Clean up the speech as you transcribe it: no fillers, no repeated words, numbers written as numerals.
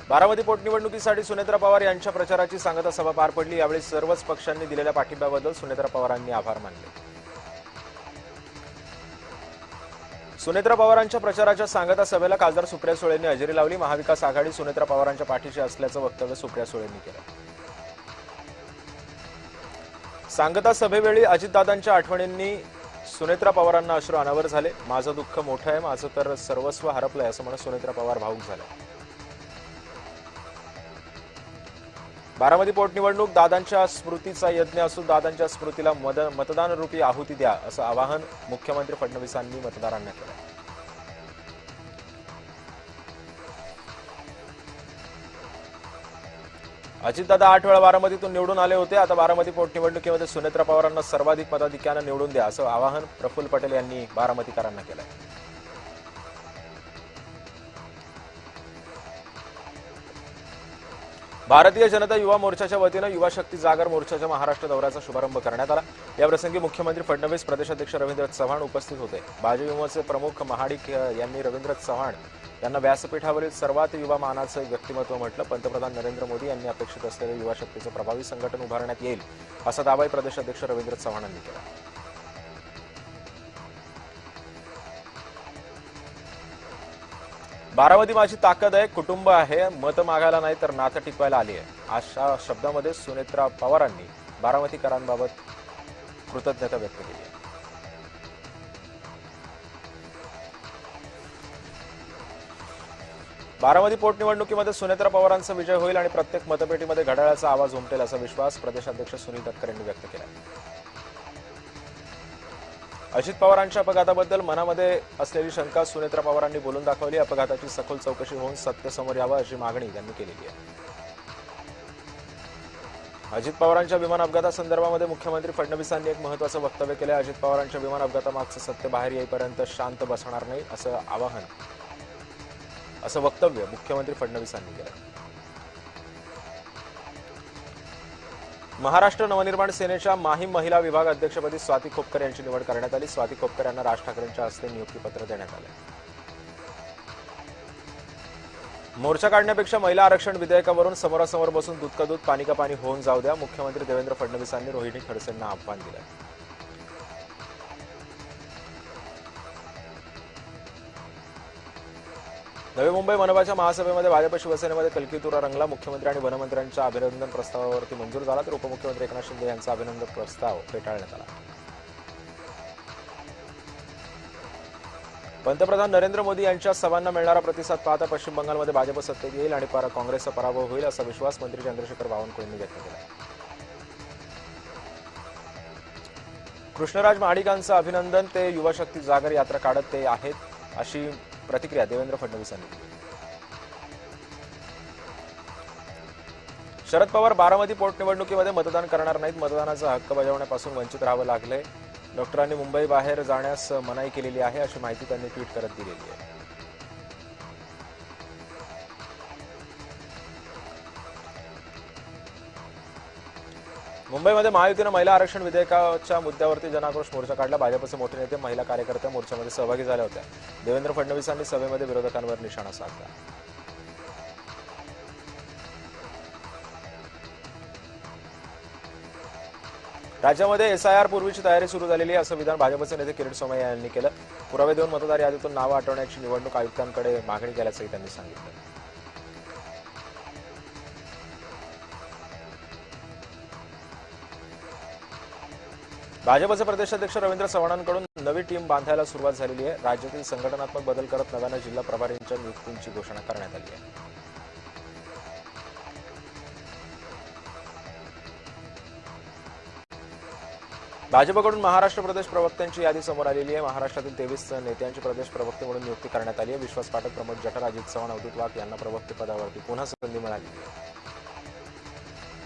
बारामती पोटनिवडणुकीसाठी सुनेत्रा पवार यांच्या प्रचाराची सांगता सभा पार पडली। यावेळी सर्वच पक्षांनी दिलेल्या पाठिंब्याबद्दल सुनेत्रा पवारांनी आभार मानले। सुनेत्रा पवारांच्या प्रचाराच्या सांगता सभेला खासदार सुप्रिया सुळेंनी हजेरी लावली। महाविकास आघाडी सुनेत्रा पवारांच्या पाठीशी असल्याचं वक्तव्य सुप्रिया सुळेंनी केलं। सांगता सभेवेळी अजितदादांच्या आठवणींनी सुनेत्रा पवारांना अश्रू अनावर झाले। माझं दुःख मोठं आहे, माझं तर सर्वस्व हरपलंय असं म्हणत सुनेत्रा पवार भावूक झाल्या। बारामती पोटनिवडणूक दादांच्या स्मृतीचा यज्ञ असून दादांच्या स्मृतीला मतदान रूपी आहुती द्या असं आवाहन मुख्यमंत्री फडणवीसांनी मतदारांना केलं। अजितदादा 8 वेळा बारामतीतून निवडून आले होते। आता बारामती पोटनिवडणुकीमध्ये सुनेत्रा पवारांना सर्वाधिक मताधिक्यानं निवडून द्या असं आवाहन प्रफुल्ल पटेल यांनी बारामतीकरांना केलंय। भारतीय जनता युवा मोर्चाच्या वतीनं युवा शक्ती जागर मोर्चाच्या महाराष्ट्र दौऱ्याचा शुभारंभ करण्यात आला। याप्रसंगी मुख्यमंत्री फडणवीस, प्रदेशाध्यक्ष रवींद्र चव्हाण उपस्थित होते। भाजयुमोचे प्रमुख महाडिक यांनी रवींद्र चव्हाण यांना व्यासपीठावरील सर्वात युवा मानाचं व्यक्तिमत्व म्हटलं। पंतप्रधान नरेंद्र मोदी यांनी अपेक्षित असलेले युवा शक्तीचं प्रभावी संघटन उभारण्यात येईल असा दावाही प्रदेशाध्यक्ष रवींद्र चव्हाणांनी केला। बारामती माझी ताकद आहे, कुटुंब आहे, मत मागायला नाही तर नातं टिकवायला आली आहे अशा शब्दामध्ये सुनेत्रा पवारांनी बारामतीकरांबाबत कृतज्ञता व्यक्त केली आहे। बारामती पोटनिवडणुकीमध्ये सुनेत्रा पवारांचा विजय होईल आणि प्रत्येक मतपेटीमध्ये घड्याळाचा आवाज उमटेल असा विश्वास प्रदेशाध्यक्ष सुनील तटकरे यांनी व्यक्त केला। अजित पवारांच्या अपघाताबद्दल मनामध्ये असलेली शंका सुनेत्रा पवारांनी बोलून दाखवली। अपघाताची सखोल चौकशी होऊन सत्य समोर यावं अशी मागणी त्यांनी केलेली आहे। अजित पवारांच्या विमान अपघातासंदर्भामध्ये मुख्यमंत्री फडणवीसांनी एक महत्त्वाचं वक्तव्य केलं। अजित पवारांच्या विमान अपघातामागचं सत्य बाहेर येईपर्यंत शांत बसणार नाही असं वक्तव्य मुख्यमंत्री फडणवीसांनी केलं। महाराष्ट्र नवनिर्माण सेनेच्या माहीम महिला विभाग अध्यक्षपदी स्वाती खोपकर यांची निवड करण्यात आली। स्वाती खोपकर यांना राज ठाकरेंच्या हस्ते नियुक्तीपत्र देण्यात आले। मोर्चा काढण्यापेक्षा महिला आरक्षण विधेयकावरून समोरासमोर बसून दूध का दूध पाणी का पाणी होऊन जाऊ द्या, मुख्यमंत्री देवेंद्र फडणवीसांनी रोहिणी खडसेंना आव्हान दिलं। नवी मुंबई मनपाच्या महासभेमध्ये भाजप शिवसेनेमध्ये कलकीतुरा रंगला। मुख्यमंत्री आणि वनमंत्र्यांच्या अभिनंदन प्रस्तावावरती मंजूर झाला तर उपमुख्यमंत्री एकनाथ शिंदे यांचा अभिनंदन प्रस्ताव फेटाळण्यात आला। पंतप्रधान नरेंद्र मोदी यांच्या सभांना मिळणारा प्रतिसाद पाहता पश्चिम बंगालमध्ये भाजप सत्तेत येईल आणि काँग्रेसचा पराभव होईल असा विश्वास मंत्री चंद्रशेखर बावनकुळेंनी व्यक्त केला। कृष्णराज महाडिकांचं अभिनंदन, ते युवा शक्ती जागर यात्रा काढत ते आहेत अशी प्रतिक्रिया देवेंद्र फडणवीस यांनी दिली। शरद पवार बारामती पोटनिवडणुकीमध्ये मतदान करणार नाहीत, मतदानाचा हक्क बजावण्यापासून वंचित राहावं लागलंय। डॉक्टरांनी मुंबई बाहेर जाण्यास मनाई केलेली आहे अशी माहिती त्यांनी ट्विट करत दिलेली आहे। मुंबईमध्ये महायुतीनं महिला आरक्षण विधेयकाच्या मुद्द्यावरती जनाक्रोश मोर्चा काढला। भाजपचे मोठे नेते, महिला कार्यकर्ते मोर्चामध्ये सहभागी झाल्या होत्या। देवेंद्र फडणवीसांनी सभेमध्ये विरोधकांवर निशाणा साधला। राज्यामध्ये SIR पूर्वीची तयारी सुरू झालेली आहे असं विधान भाजपचे नेते किरीट सोमय्या यांनी केलं। पुरावे देऊन मतदार यादीतून नावं हटवण्याची निवडणूक आयुक्तांकडे मागणी केल्याचंही त्यांनी सांगितलं। भाजपचे प्रदेशाध्यक्ष रवींद्र चव्हाणांकडून नवी टीम बांधायला सुरुवात झालेली आहे। राज्यातील संघटनात्मक बदल करत नव्यानं जिल्हा प्रभारींच्या नियुक्तींची घोषणा करण्यात आली आहे। भाजपकडून महाराष्ट्र प्रदेश प्रवक्त्यांची यादी समोर आलेली आहे। महाराष्ट्रातील 23 नेत्यांची प्रदेश प्रवक्ते म्हणून नियुक्ती करण्यात आली आहे। विश्वास पाठक, प्रमोद जठार, अजित चव्हाण, अवधूत वाघ यांना प्रवक्ते पदावरती पुन्हा संधी मिळाली आहे।